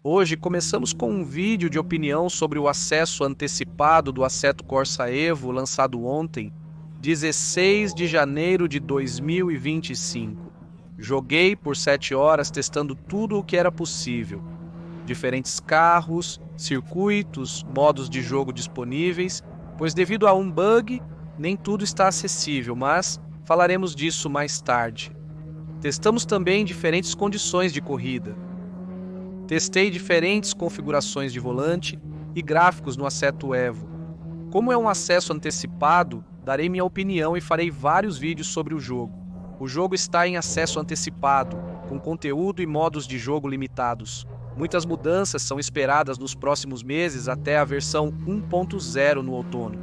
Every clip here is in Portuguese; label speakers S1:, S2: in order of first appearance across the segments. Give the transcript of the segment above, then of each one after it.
S1: Hoje começamos com um vídeo de opinião sobre o acesso antecipado do Assetto Corsa Evo lançado ontem, 16 de janeiro de 2025. Joguei por 7 horas testando tudo o que era possível. Diferentes carros, circuitos, modos de jogo disponíveis, pois devido a um bug, nem tudo está acessível, mas falaremos disso mais tarde. Testamos também diferentes condições de corrida. Testei diferentes configurações de volante e gráficos no Assetto Evo. Como é um acesso antecipado, darei minha opinião e farei vários vídeos sobre o jogo. O jogo está em acesso antecipado, com conteúdo e modos de jogo limitados. Muitas mudanças são esperadas nos próximos meses até a versão 1.0 no outono.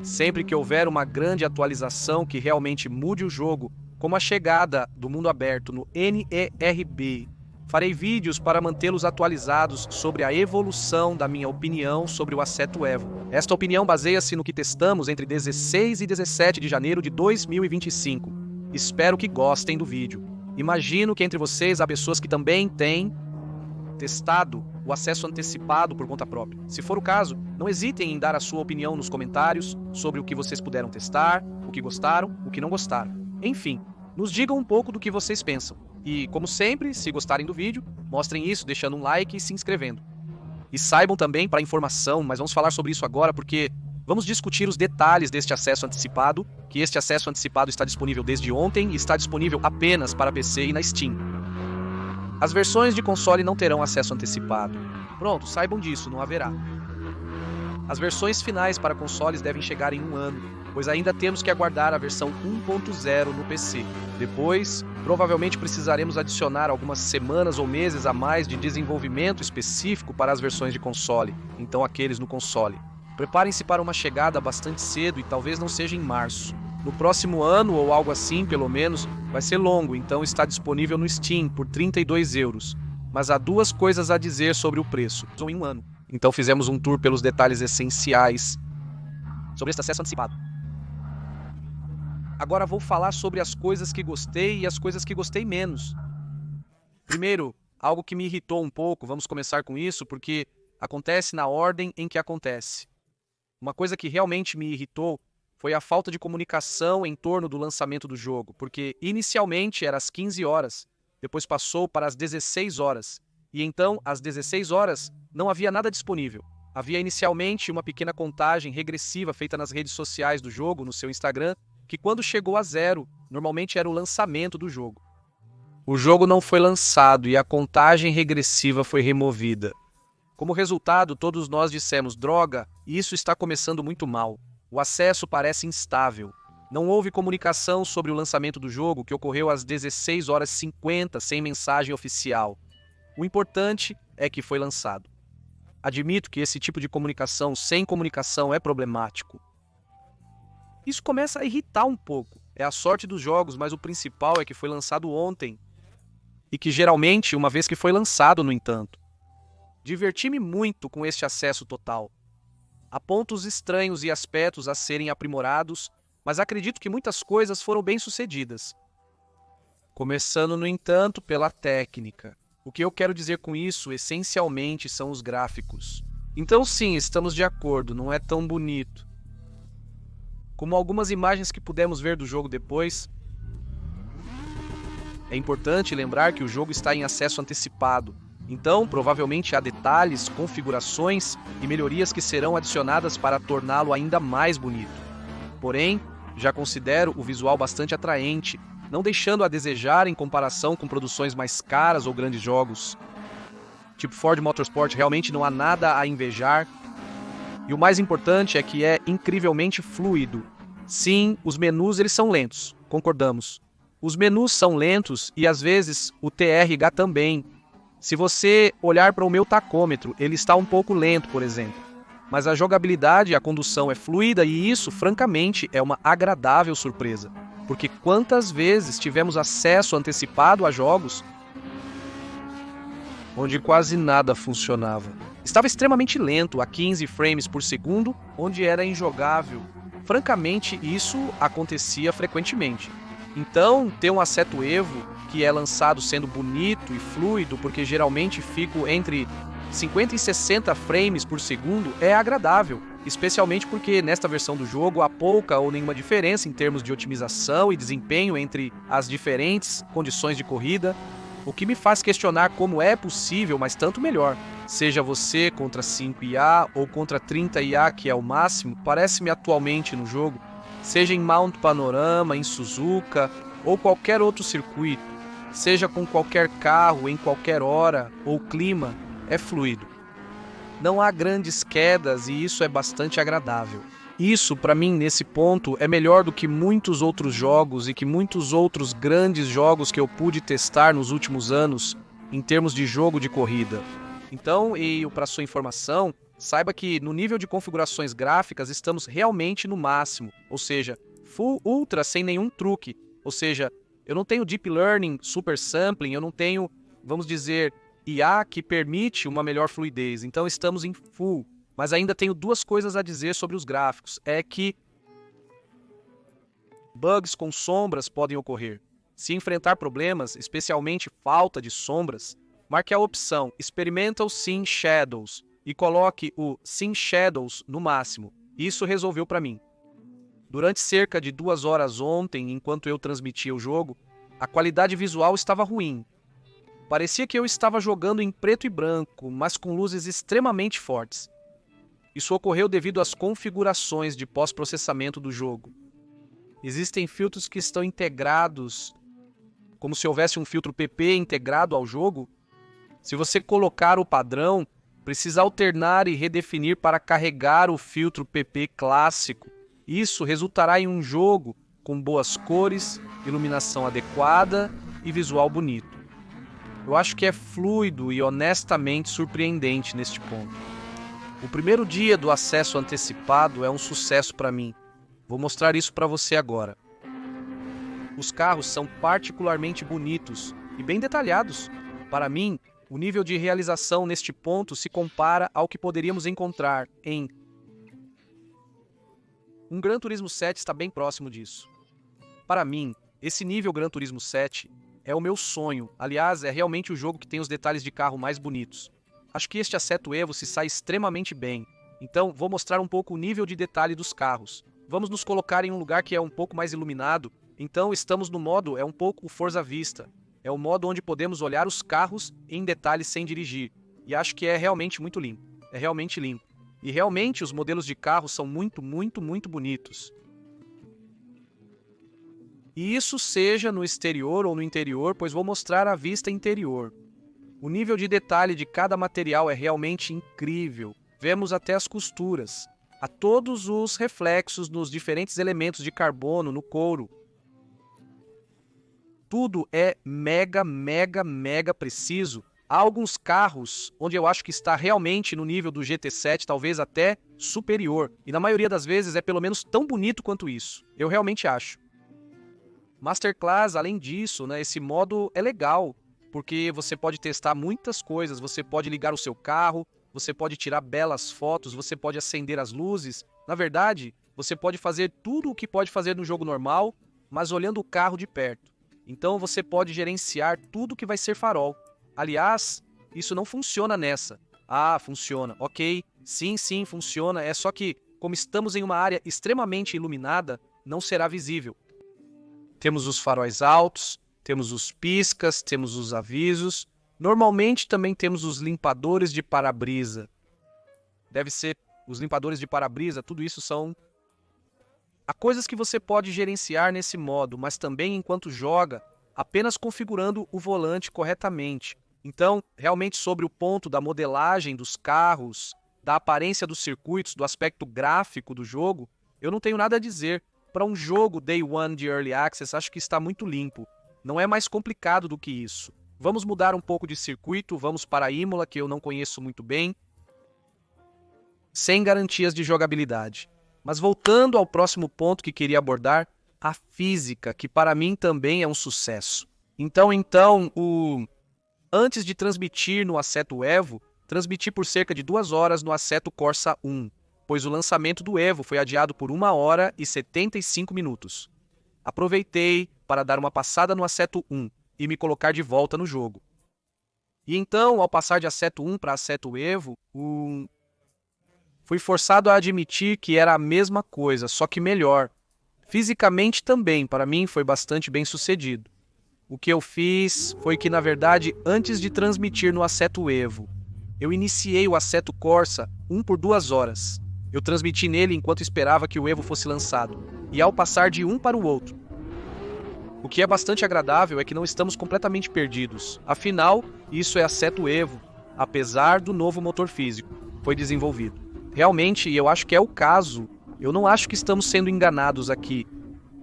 S1: Sempre que houver uma grande atualização que realmente mude o jogo, como a chegada do mundo aberto no NERB, farei vídeos para mantê-los atualizados sobre a evolução da minha opinião sobre o Assetto Evo. Esta opinião baseia-se no que testamos entre 16 e 17 de janeiro de 2025. Espero que gostem do vídeo. Imagino que entre vocês há pessoas que também têm testado o acesso antecipado por conta própria. Se for o caso, não hesitem em dar a sua opinião nos comentários sobre o que vocês puderam testar, o que gostaram, o que não gostaram. Enfim, nos digam um pouco do que vocês pensam. E, como sempre, se gostarem do vídeo, mostrem isso deixando um like e se inscrevendo. E saibam também, para informação, mas vamos falar sobre isso agora porque vamos discutir os detalhes deste acesso antecipado, que este acesso antecipado está disponível desde ontem e está disponível apenas para PC e na Steam. As versões de console não terão acesso antecipado. Pronto, saibam disso, não haverá. As versões finais para consoles devem chegar em um ano, pois ainda temos que aguardar a versão 1.0 no PC. Depois, provavelmente precisaremos adicionar algumas semanas ou meses a mais de desenvolvimento específico para as versões de console, então aqueles no console. Preparem-se para uma chegada bastante cedo e talvez não seja em março. No próximo ano, ou algo assim, pelo menos, vai ser longo, então está disponível no Steam por €32. Mas há duas coisas a dizer sobre o preço, em um ano. Então fizemos um tour pelos detalhes essenciais sobre este acesso antecipado. Agora vou falar sobre as coisas que gostei e as coisas que gostei menos. Primeiro, algo que me irritou um pouco, vamos começar com isso, porque acontece na ordem em que acontece. Uma coisa que realmente me irritou foi a falta de comunicação em torno do lançamento do jogo, porque inicialmente era às 15 horas, depois passou para as 16 horas, e então, às 16 horas, não havia nada disponível. Havia inicialmente uma pequena contagem regressiva feita nas redes sociais do jogo, no seu Instagram, que quando chegou a 0, normalmente era o lançamento do jogo. O jogo não foi lançado e a contagem regressiva foi removida. Como resultado, todos nós dissemos, droga, isso está começando muito mal. O acesso parece instável. Não houve comunicação sobre o lançamento do jogo, que ocorreu às 16h50, sem mensagem oficial. O importante é que foi lançado. Admito que esse tipo de comunicação sem comunicação é problemático. Isso começa a irritar um pouco. É a sorte dos jogos, mas o principal é que foi lançado ontem. E que geralmente, uma vez que foi lançado, no entanto. Diverti-me muito com este acesso total. Há pontos estranhos e aspectos a serem aprimorados, mas acredito que muitas coisas foram bem-sucedidas. Começando, no entanto, pela técnica. O que eu quero dizer com isso, essencialmente, são os gráficos. Então sim, estamos de acordo, não é tão bonito. Como algumas imagens que pudemos ver do jogo depois. É importante lembrar que o jogo está em acesso antecipado. Então, provavelmente há detalhes, configurações e melhorias que serão adicionadas para torná-lo ainda mais bonito. Porém, já considero o visual bastante atraente, não deixando a desejar em comparação com produções mais caras ou grandes jogos. Tipo Ford Motorsport, realmente não há nada a invejar. E o mais importante é que é incrivelmente fluido. Sim, os menus eles são lentos, concordamos. Os menus são lentos e às vezes o TRH também. Se você olhar para o meu tacômetro, ele está um pouco lento, por exemplo. Mas a jogabilidade e a condução é fluida e isso, francamente, é uma agradável surpresa. Porque quantas vezes tivemos acesso antecipado a jogos onde quase nada funcionava. Estava extremamente lento, a 15 frames por segundo, onde era injogável. Francamente, isso acontecia frequentemente. Então, ter um Assetto Evo que é lançado sendo bonito e fluido, porque geralmente fico entre 50 e 60 frames por segundo, é agradável, especialmente porque nesta versão do jogo há pouca ou nenhuma diferença em termos de otimização e desempenho entre as diferentes condições de corrida, o que me faz questionar como é possível, mas tanto melhor. Seja você contra 5 IA ou contra 30 IA, que é o máximo, parece-me atualmente no jogo, seja em Mount Panorama, em Suzuka ou qualquer outro circuito, seja com qualquer carro, em qualquer hora ou clima, é fluido. Não há grandes quedas e isso é bastante agradável. Isso, para mim, nesse ponto, é melhor do que muitos outros jogos e que muitos outros grandes jogos que eu pude testar nos últimos anos em termos de jogo de corrida. Então, e para sua informação, saiba que no nível de configurações gráficas estamos realmente no máximo, ou seja, Full Ultra sem nenhum truque, ou seja, eu não tenho Deep Learning, Super Sampling, eu não tenho, vamos dizer, IA que permite uma melhor fluidez, então estamos em Full. Mas ainda tenho duas coisas a dizer sobre os gráficos, é que bugs com sombras podem ocorrer. Se enfrentar problemas, especialmente falta de sombras, marque a opção Experimental Scene Shadows e coloque o Scene Shadows no máximo. Isso resolveu para mim. Durante cerca de 2 horas ontem, enquanto eu transmitia o jogo, a qualidade visual estava ruim. Parecia que eu estava jogando em preto e branco, mas com luzes extremamente fortes. Isso ocorreu devido às configurações de pós-processamento do jogo. Existem filtros que estão integrados, como se houvesse um filtro PP integrado ao jogo. Se você colocar o padrão, precisa alternar e redefinir para carregar o filtro PP clássico. Isso resultará em um jogo com boas cores, iluminação adequada e visual bonito. Eu acho que é fluido e honestamente surpreendente neste ponto. O primeiro dia do acesso antecipado é um sucesso para mim. Vou mostrar isso para você agora. Os carros são particularmente bonitos e bem detalhados. Para mim, o nível de realização neste ponto se compara ao que poderíamos encontrar em um Gran Turismo 7 está bem próximo disso. Para mim, esse nível Gran Turismo 7 é o meu sonho. Aliás, é realmente o jogo que tem os detalhes de carro mais bonitos. Acho que este Assetto Evo se sai extremamente bem. Então, vou mostrar um pouco o nível de detalhe dos carros. Vamos nos colocar em um lugar que é um pouco mais iluminado. Então, estamos no modo, é um pouco Forza Vista. É o modo onde podemos olhar os carros em detalhes sem dirigir. E acho que é realmente muito limpo. É realmente limpo. E realmente os modelos de carro são muito bonitos. E isso seja no exterior ou no interior, pois vou mostrar a vista interior. O nível de detalhe de cada material é realmente incrível. Vemos até as costuras. Há todos os reflexos nos diferentes elementos de carbono no couro. Tudo é mega preciso. Há alguns carros onde eu acho que está realmente no nível do GT7, talvez até superior. E na maioria das vezes é pelo menos tão bonito quanto isso. Eu realmente acho. Masterclass, além disso, esse modo é legal, porque você pode testar muitas coisas. Você pode ligar o seu carro, você pode tirar belas fotos, você pode acender as luzes. Na verdade, você pode fazer tudo o que pode fazer no jogo normal, mas olhando o carro de perto. Então você pode gerenciar tudo que vai ser farol. Aliás, isso não funciona nessa. Ah, funciona. Ok, sim, funciona. É só que, como estamos em uma área extremamente iluminada, não será visível. Temos os faróis altos, temos os piscas, temos os avisos. Normalmente também temos os limpadores de para-brisa. Deve ser os limpadores de para-brisa, tudo isso são... Há coisas que você pode gerenciar nesse modo, mas também enquanto joga, apenas configurando o volante corretamente. Então, realmente sobre o ponto da modelagem dos carros, da aparência dos circuitos, do aspecto gráfico do jogo, eu não tenho nada a dizer. Para um jogo Day One de Early Access, acho que está muito limpo. Não é mais complicado do que isso. Vamos mudar um pouco de circuito, vamos para a Imola, que eu não conheço muito bem, sem garantias de jogabilidade. Mas voltando ao próximo ponto que queria abordar, a física, que para mim também é um sucesso. Então, antes de transmitir no Assetto Evo, transmiti por cerca de 2 horas no Assetto Corsa 1, pois o lançamento do Evo foi adiado por 1 hora e 75 minutos. Aproveitei, para dar uma passada no Assetto 1 e me colocar de volta no jogo. E então, ao passar de Assetto 1 para Assetto Evo, fui forçado a admitir que era a mesma coisa, só que melhor. Fisicamente também, para mim, foi bastante bem sucedido. O que eu fiz foi que, na verdade, antes de transmitir no Assetto Evo, eu iniciei o Assetto Corsa 1 por 2 horas. Eu transmiti nele enquanto esperava que o Evo fosse lançado, e ao passar de um para o outro. O que é bastante agradável é que não estamos completamente perdidos. Afinal, isso é Assetto Evo, apesar do novo motor físico foi desenvolvido. Realmente, eu acho que é o caso. Eu não acho que estamos sendo enganados aqui.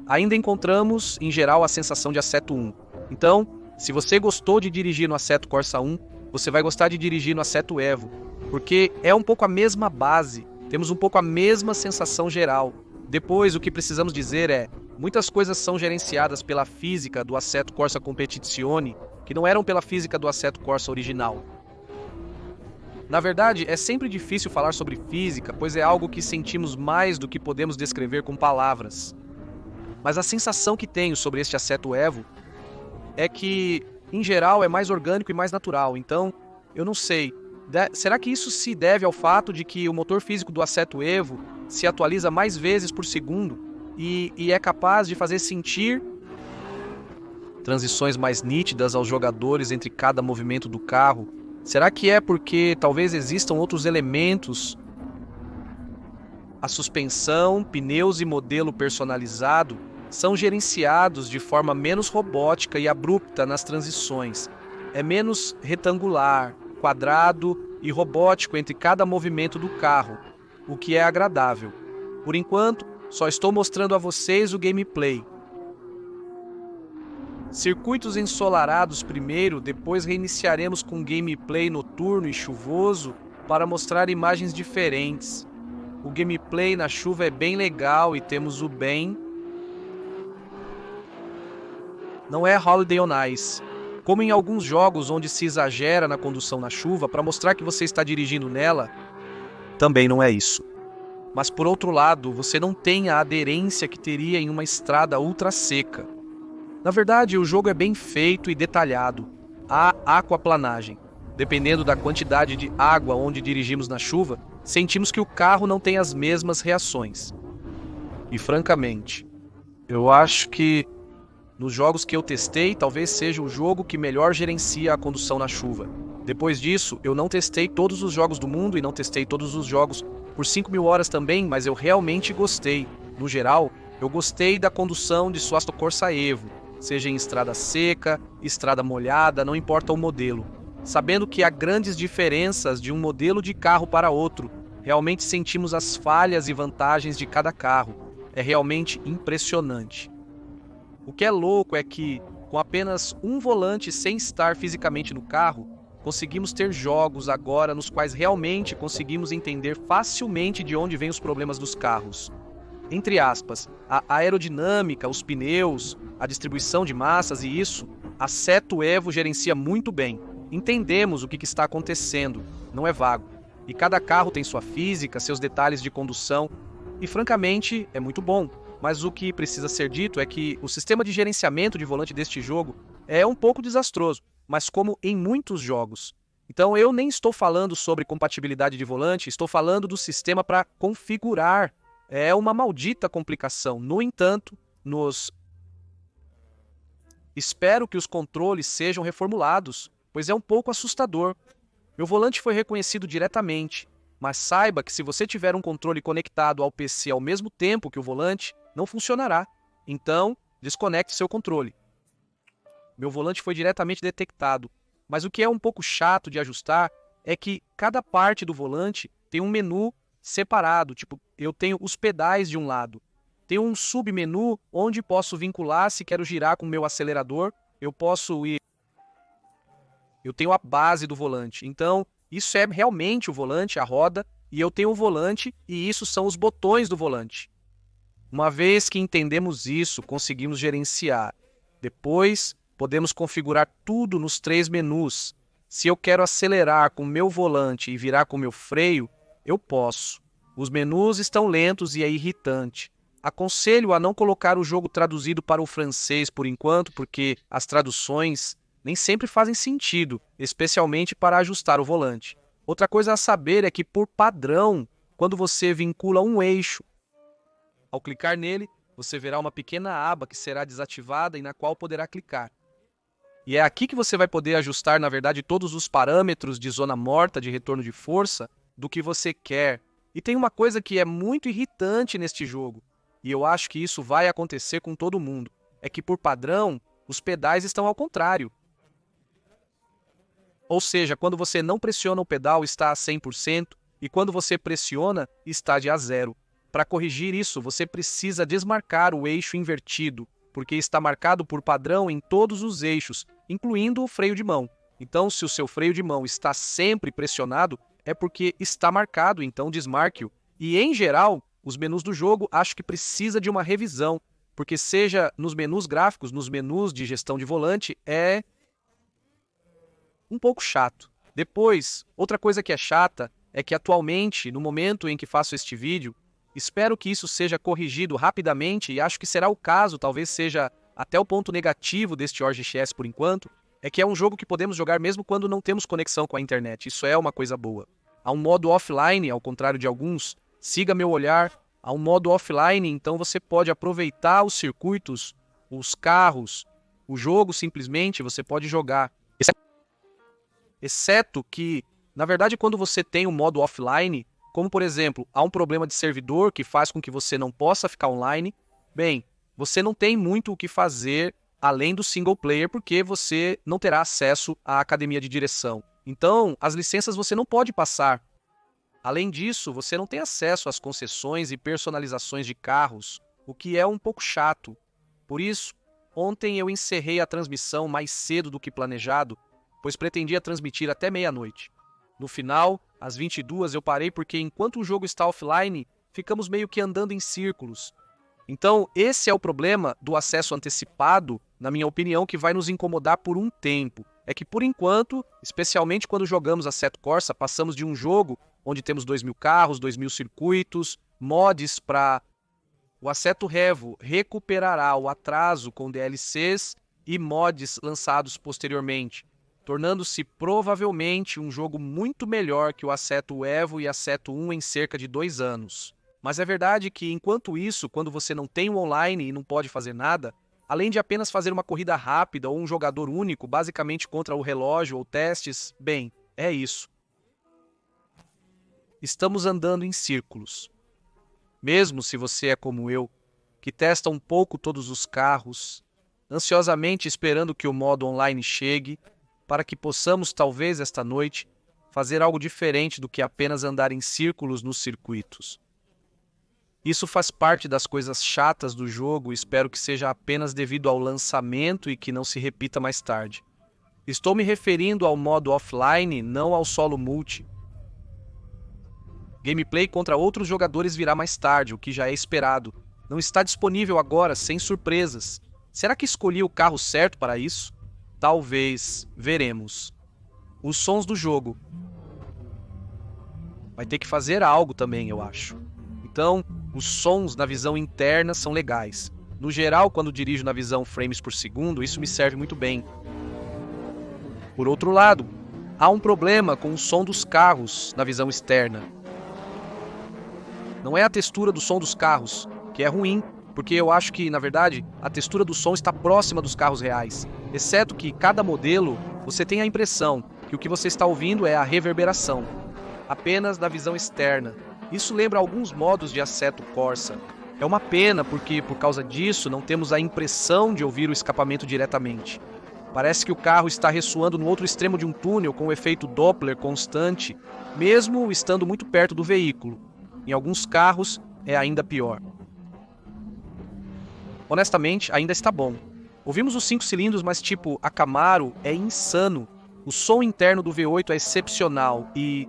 S1: Ainda encontramos, em geral, a sensação de Assetto 1. Então, se você gostou de dirigir no Assetto Corsa 1, você vai gostar de dirigir no Assetto Evo, porque é um pouco a mesma base, temos um pouco a mesma sensação geral. Depois, o que precisamos dizer é, muitas coisas são gerenciadas pela física do Assetto Corsa Competizione, que não eram pela física do Assetto Corsa original. Na verdade, é sempre difícil falar sobre física, pois é algo que sentimos mais do que podemos descrever com palavras. Mas a sensação que tenho sobre este Assetto Evo é que, em geral, é mais orgânico e mais natural. Então, eu não sei. Será que isso se deve ao fato de que o motor físico do Assetto Evo se atualiza mais vezes por segundo e é capaz de fazer sentir transições mais nítidas aos jogadores entre cada movimento do carro? Será que é porque talvez existam outros elementos? A suspensão, pneus e modelo personalizado são gerenciados de forma menos robótica e abrupta nas transições. É menos retangular, quadrado e robótico entre cada movimento do carro, o que é agradável. Por enquanto, só estou mostrando a vocês o gameplay. Circuitos ensolarados primeiro, depois reiniciaremos com gameplay noturno e chuvoso para mostrar imagens diferentes. O gameplay na chuva é bem legal e temos o bem. Não é Holiday on Ice, como em alguns jogos onde se exagera na condução na chuva para mostrar que você está dirigindo nela, também não é isso. Mas por outro lado, você não tem a aderência que teria em uma estrada ultra seca. Na verdade, o jogo é bem feito e detalhado. Há aquaplanagem. Dependendo da quantidade de água onde dirigimos na chuva, sentimos que o carro não tem as mesmas reações. E francamente, eu acho que nos jogos que eu testei, talvez seja o jogo que melhor gerencia a condução na chuva. Depois disso, eu não testei todos os jogos do mundo e não testei todos os jogos por 5.000 horas também, mas eu realmente gostei. No geral, eu gostei da condução de Assetto Corsa Evo, seja em estrada seca, estrada molhada, não importa o modelo. Sabendo que há grandes diferenças de um modelo de carro para outro, realmente sentimos as falhas e vantagens de cada carro. É realmente impressionante. O que é louco é que, com apenas um volante sem estar fisicamente no carro, conseguimos ter jogos agora nos quais realmente conseguimos entender facilmente de onde vêm os problemas dos carros. Entre aspas, a aerodinâmica, os pneus, a distribuição de massas e isso, a Assetto Evo gerencia muito bem. Entendemos o que está acontecendo, não é vago. E cada carro tem sua física, seus detalhes de condução, e francamente é muito bom. Mas o que precisa ser dito é que o sistema de gerenciamento de volante deste jogo é um pouco desastroso, mas como em muitos jogos. Então eu nem estou falando sobre compatibilidade de volante, estou falando do sistema para configurar. É uma maldita complicação. No entanto, espero que os controles sejam reformulados, pois é um pouco assustador. Meu volante foi reconhecido diretamente, mas saiba que se você tiver um controle conectado ao PC ao mesmo tempo que o volante, não funcionará. Então, desconecte seu controle. Meu volante foi diretamente detectado, mas o que é um pouco chato de ajustar é que cada parte do volante tem um menu separado, tipo, eu tenho os pedais de um lado. Tem um submenu onde posso vincular se quero girar com o meu acelerador, eu tenho a base do volante. Então, isso é realmente o volante, a roda, e eu tenho o volante e isso são os botões do volante. Uma vez que entendemos isso, conseguimos gerenciar. Depois, podemos configurar tudo nos 3 menus. Se eu quero acelerar com o meu volante e virar com o meu freio, eu posso. Os menus estão lentos e é irritante. Aconselho a não colocar o jogo traduzido para o francês por enquanto, porque as traduções nem sempre fazem sentido, especialmente para ajustar o volante. Outra coisa a saber é que, por padrão, quando você vincula um eixo, ao clicar nele, você verá uma pequena aba que será desativada e na qual poderá clicar. E é aqui que você vai poder ajustar, na verdade, todos os parâmetros de zona morta, de retorno de força, do que você quer. E tem uma coisa que é muito irritante neste jogo, e eu acho que isso vai acontecer com todo mundo, é que, por padrão, os pedais estão ao contrário. Ou seja, quando você não pressiona o pedal, está a 100%, e quando você pressiona, está de a 0. Para corrigir isso, você precisa desmarcar o eixo invertido, porque está marcado por padrão em todos os eixos, incluindo o freio de mão. Então, se o seu freio de mão está sempre pressionado, é porque está marcado, então desmarque-o. E, em geral, os menus do jogo acho que precisa de uma revisão, porque seja nos menus gráficos, nos menus de gestão de volante, é um pouco chato. Depois, outra coisa que é chata é que atualmente, no momento em que faço este vídeo, espero que isso seja corrigido rapidamente e acho que será o caso, talvez seja até o ponto negativo deste OrgXS por enquanto, é que é um jogo que podemos jogar mesmo quando não temos conexão com a internet. Isso é uma coisa boa. Há um modo offline, ao contrário de alguns, siga meu olhar, há um modo offline, então você pode aproveitar os circuitos, os carros, o jogo simplesmente, você pode jogar. Exceto que, na verdade, quando você tem um modo offline, como por exemplo, há um problema de servidor que faz com que você não possa ficar online, bem, você não tem muito o que fazer além do single player, porque você não terá acesso à academia de direção. Então, as licenças você não pode passar. Além disso, você não tem acesso às concessões e personalizações de carros, o que é um pouco chato. Por isso, ontem eu encerrei a transmissão mais cedo do que planejado, pois pretendia transmitir até meia-noite. No final, às 22h, eu parei porque enquanto o jogo está offline, ficamos meio que andando em círculos. Então, esse é o problema do acesso antecipado, na minha opinião, que vai nos incomodar por um tempo. É que, por enquanto, especialmente quando jogamos Assetto Corsa, passamos de um jogo onde temos 2.000 carros, 2.000 circuitos, mods para... O Assetto Revo recuperará o atraso com DLCs e mods lançados posteriormente, tornando-se provavelmente um jogo muito melhor que o Assetto Evo e Assetto 1 em cerca de 2 anos. Mas é verdade que, enquanto isso, quando você não tem um online e não pode fazer nada, além de apenas fazer uma corrida rápida ou um jogador único, basicamente contra o relógio ou testes, bem, é isso. Estamos andando em círculos. Mesmo se você é como eu, que testa um pouco todos os carros, ansiosamente esperando que o modo online chegue, para que possamos, talvez esta noite, fazer algo diferente do que apenas andar em círculos nos circuitos. Isso faz parte das coisas chatas do jogo e espero que seja apenas devido ao lançamento e que não se repita mais tarde. Estou me referindo ao modo offline, não ao solo multi. Gameplay contra outros jogadores virá mais tarde, o que já é esperado. Não está disponível agora, sem surpresas. Será que escolhi o carro certo para isso? Talvez. Veremos. Os sons do jogo. Vai ter que fazer algo também, eu acho. Então, os sons na visão interna são legais. No geral, quando dirijo na visão frames por segundo, isso me serve muito bem. Por outro lado, há um problema com o som dos carros na visão externa. Não é a textura do som dos carros, que é ruim, porque eu acho que, na verdade, a textura do som está próxima dos carros reais. Exceto que, cada modelo, você tem a impressão que o que você está ouvindo é a reverberação, apenas da visão externa. Isso lembra alguns modos de Assetto Corsa. É uma pena porque, por causa disso, não temos a impressão de ouvir o escapamento diretamente. Parece que o carro está ressoando no outro extremo de um túnel com o efeito Doppler constante, mesmo estando muito perto do veículo. Em alguns carros, é ainda pior. Honestamente, ainda está bom. Ouvimos os 5 cilindros, mas tipo, a Camaro é insano. O som interno do V8 é excepcional e...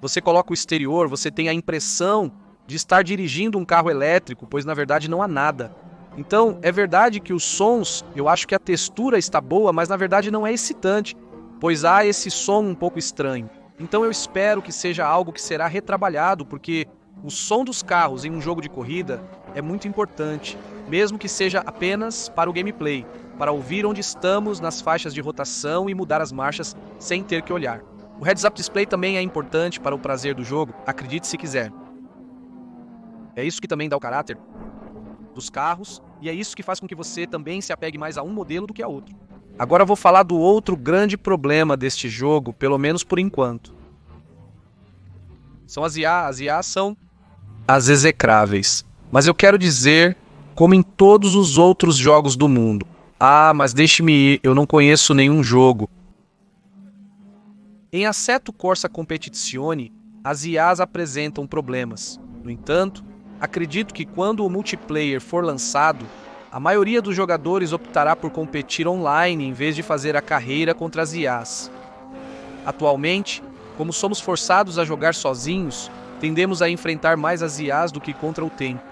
S1: Você coloca o exterior, você tem a impressão de estar dirigindo um carro elétrico, pois na verdade não há nada. Então, é verdade que os sons, eu acho que a textura está boa, mas na verdade não é excitante, pois há esse som um pouco estranho. Então eu espero que seja algo que será retrabalhado, porque o som dos carros em um jogo de corrida é muito importante, mesmo que seja apenas para o gameplay, para ouvir onde estamos nas faixas de rotação e mudar as marchas sem ter que olhar. O heads-up display também é importante para o prazer do jogo, acredite se quiser. É isso que também dá o caráter dos carros, e é isso que faz com que você também se apegue mais a um modelo do que a outro. Agora eu vou falar do outro grande problema deste jogo, pelo menos por enquanto. São as IA. As IA são as execráveis. Mas eu quero dizer, como em todos os outros jogos do mundo. Ah, mas deixe-me ir, eu não conheço nenhum jogo. Em Assetto Corsa Competizione, as IAs apresentam problemas. No entanto, acredito que quando o multiplayer for lançado, a maioria dos jogadores optará por competir online em vez de fazer a carreira contra as IAs. Atualmente, como somos forçados a jogar sozinhos, tendemos a enfrentar mais as IAs do que contra o tempo.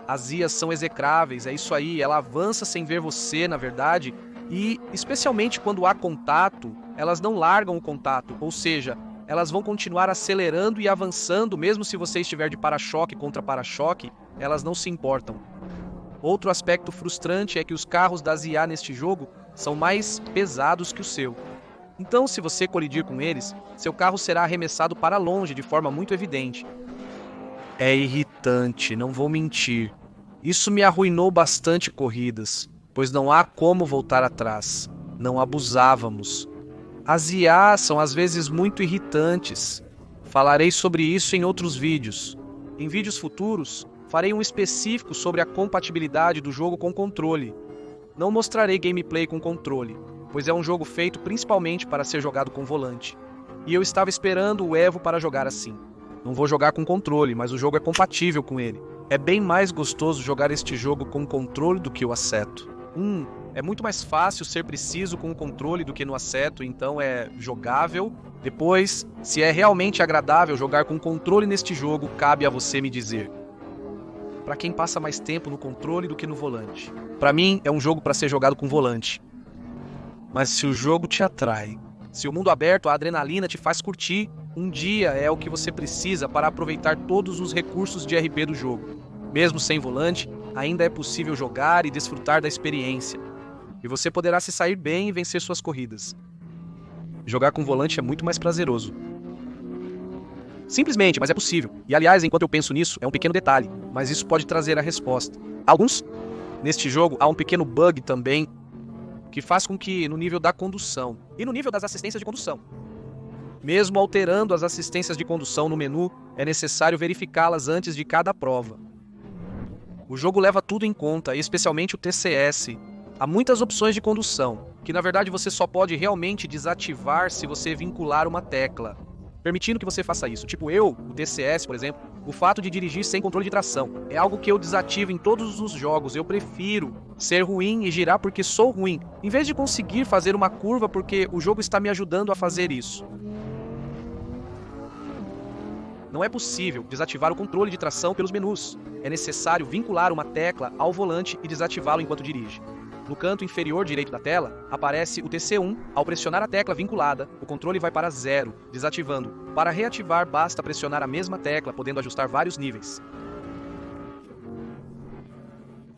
S1: As IAs são execráveis, é isso aí, ela avança sem ver você, na verdade, e, especialmente quando há contato, elas não largam o contato, ou seja, elas vão continuar acelerando e avançando, mesmo se você estiver de para-choque contra para-choque, elas não se importam. Outro aspecto frustrante é que os carros das IA neste jogo são mais pesados que o seu. Então, se você colidir com eles, seu carro será arremessado para longe de forma muito evidente. É irritante, não vou mentir. Isso me arruinou bastante corridas, pois não há como voltar atrás. Não abusávamos. As IA são às vezes muito irritantes. Falarei sobre isso em outros vídeos. Em vídeos futuros, farei um específico sobre a compatibilidade do jogo com controle. Não mostrarei gameplay com controle, pois é um jogo feito principalmente para ser jogado com volante. E eu estava esperando o Evo para jogar assim. Não vou jogar com controle, mas o jogo é compatível com ele. É bem mais gostoso jogar este jogo com controle do que o Assetto. É muito mais fácil ser preciso com o controle do que no Assetto, então é jogável. Depois, se é realmente agradável jogar com controle neste jogo, cabe a você me dizer. Para quem passa mais tempo no controle do que no volante. Para mim, é um jogo para ser jogado com volante. Mas se o jogo te atrai, se o mundo aberto, a adrenalina te faz curtir, um dia é o que você precisa para aproveitar todos os recursos de RP do jogo. Mesmo sem volante, ainda é possível jogar e desfrutar da experiência. E você poderá se sair bem e vencer suas corridas. Jogar com volante é muito mais prazeroso. Simplesmente, mas é possível. E aliás, enquanto eu penso nisso, é um pequeno detalhe, mas isso pode trazer a resposta. Neste jogo, há um pequeno bug também, que faz com que, no nível da condução e no nível das assistências de condução, mesmo alterando as assistências de condução no menu, é necessário verificá-las antes de cada prova. O jogo leva tudo em conta, especialmente o TCS. Há muitas opções de condução, que na verdade você só pode realmente desativar se você vincular uma tecla, permitindo que você faça isso. Tipo o TCS, por exemplo, o fato de dirigir sem controle de tração. É algo que eu desativo em todos os jogos. Eu prefiro ser ruim e girar porque sou ruim, em vez de conseguir fazer uma curva porque o jogo está me ajudando a fazer isso. Não é possível desativar o controle de tração pelos menus. É necessário vincular uma tecla ao volante e desativá-lo enquanto dirige. No canto inferior direito da tela, aparece o TC1. Ao pressionar a tecla vinculada, o controle vai para 0, desativando. Para reativar, basta pressionar a mesma tecla, podendo ajustar vários níveis.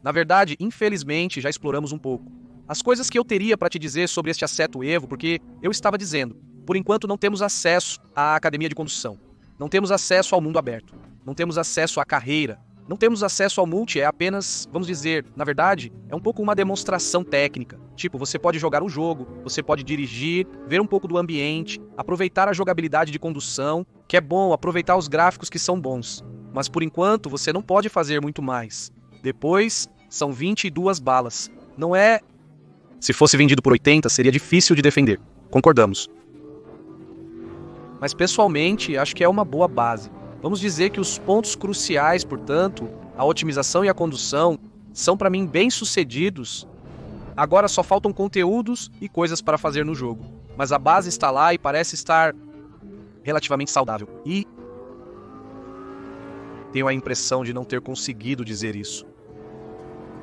S1: Na verdade, infelizmente, já exploramos um pouco. As coisas que eu teria para te dizer sobre este Assetto Evo, porque eu estava dizendo, por enquanto não temos acesso à academia de condução. Não temos acesso ao mundo aberto. Não temos acesso à carreira. Não temos acesso ao multi, é apenas, vamos dizer, na verdade, é um pouco uma demonstração técnica. Tipo, você pode jogar um jogo, você pode dirigir, ver um pouco do ambiente, aproveitar a jogabilidade de condução, que é bom, aproveitar os gráficos que são bons. Mas por enquanto, você não pode fazer muito mais. Depois, são 22 balas. Não é... Se fosse vendido por 80, seria difícil de defender. Concordamos. Mas pessoalmente, acho que é uma boa base. Vamos dizer que os pontos cruciais, portanto, a otimização e a condução, são para mim bem sucedidos. Agora só faltam conteúdos e coisas para fazer no jogo. Mas a base está lá e parece estar relativamente saudável. E tenho a impressão de não ter conseguido dizer isso.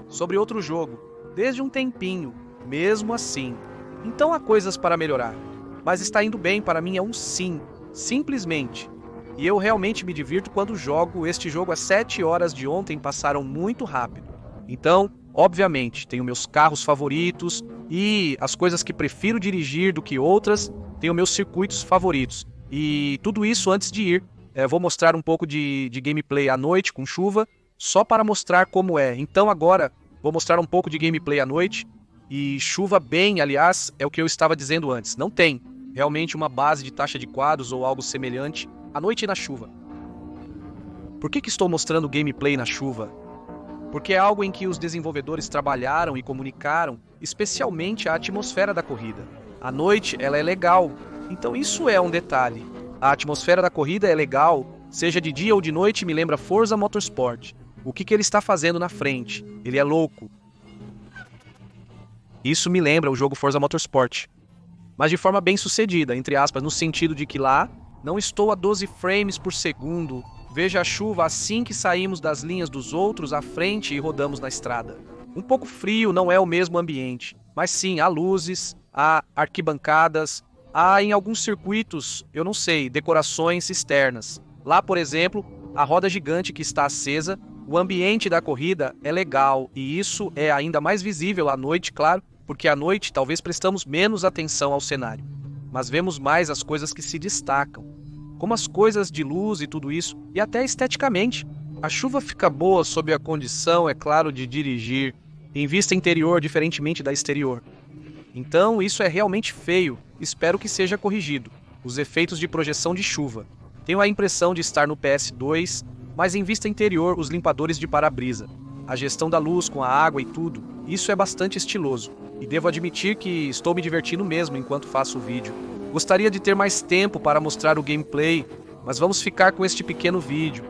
S1: Sobre outro jogo, desde um tempinho, mesmo assim. Então há coisas para melhorar. Mas está indo bem, para mim é um sim. Simplesmente. E eu realmente me divirto quando jogo. Este jogo, às 7 horas de ontem, passaram muito rápido. Então, obviamente, tenho meus carros favoritos e as coisas que prefiro dirigir do que outras, tenho meus circuitos favoritos. E tudo isso antes de ir. Vou mostrar um pouco de gameplay à noite com chuva, só para mostrar como é. Então agora, vou mostrar um pouco de gameplay à noite. E chuva bem, aliás, é o que eu estava dizendo antes. Não tem realmente uma base de taxa de quadros ou algo semelhante à noite e na chuva. Por que estou mostrando gameplay na chuva? Porque é algo em que os desenvolvedores trabalharam e comunicaram, especialmente a atmosfera da corrida. À noite, ela é legal, então isso é um detalhe. A atmosfera da corrida é legal, seja de dia ou de noite, me lembra Forza Motorsport. O que ele está fazendo na frente? Ele é louco. Isso me lembra o jogo Forza Motorsport. Mas de forma bem sucedida, entre aspas, no sentido de que lá não estou a 12 frames por segundo. Veja a chuva assim que saímos das linhas dos outros à frente e rodamos na estrada. Um pouco frio, não é o mesmo ambiente, mas sim, há luzes, há arquibancadas, há em alguns circuitos, eu não sei, decorações externas. Lá, por exemplo, a roda gigante que está acesa, o ambiente da corrida é legal e isso é ainda mais visível à noite, claro, porque à noite talvez prestamos menos atenção ao cenário, mas vemos mais as coisas que se destacam, como as coisas de luz e tudo isso, e até esteticamente. A chuva fica boa sob a condição, é claro, de dirigir em vista interior diferentemente da exterior. Então isso é realmente feio, espero que seja corrigido. Os efeitos de projeção de chuva. Tenho a impressão de estar no PS2, mas em vista interior os limpadores de para-brisa. A gestão da luz com a água e tudo, isso é bastante estiloso. E devo admitir que estou me divertindo mesmo enquanto faço o vídeo. Gostaria de ter mais tempo para mostrar o gameplay, mas vamos ficar com este pequeno vídeo.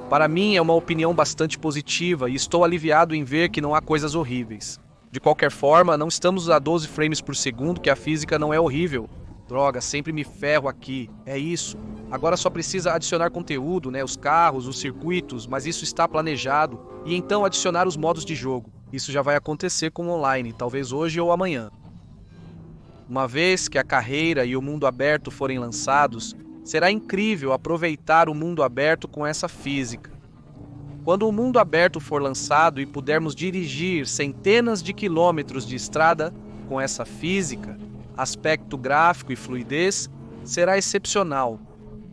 S1: Para mim é uma opinião bastante positiva e estou aliviado em ver que não há coisas horríveis. De qualquer forma, não estamos a 12 frames por segundo, que a física não é horrível. Droga, sempre me ferro aqui. É isso. Agora só precisa adicionar conteúdo, né? Os carros, os circuitos, mas isso está planejado. E então adicionar os modos de jogo. Isso já vai acontecer com o online, talvez hoje ou amanhã. Uma vez que a carreira e o mundo aberto forem lançados, será incrível aproveitar o mundo aberto com essa física. Quando o mundo aberto for lançado e pudermos dirigir centenas de quilômetros de estrada com essa física, aspecto gráfico e fluidez, será excepcional.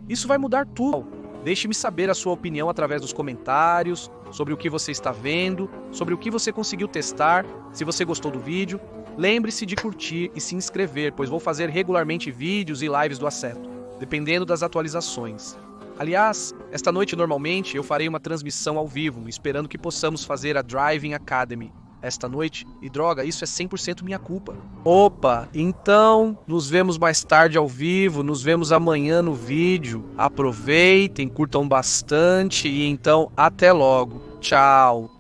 S1: Isso vai mudar tudo. Deixe-me saber a sua opinião através dos comentários, sobre o que você está vendo, sobre o que você conseguiu testar, se você gostou do vídeo. Lembre-se de curtir e se inscrever, pois vou fazer regularmente vídeos e lives do Assetto, dependendo das atualizações. Aliás, esta noite normalmente eu farei uma transmissão ao vivo, esperando que possamos fazer a Driving Academy esta noite, e droga, isso é 100% minha culpa. Opa, então nos vemos mais tarde ao vivo, nos vemos amanhã no vídeo. Aproveitem, curtam bastante e então até logo. Tchau.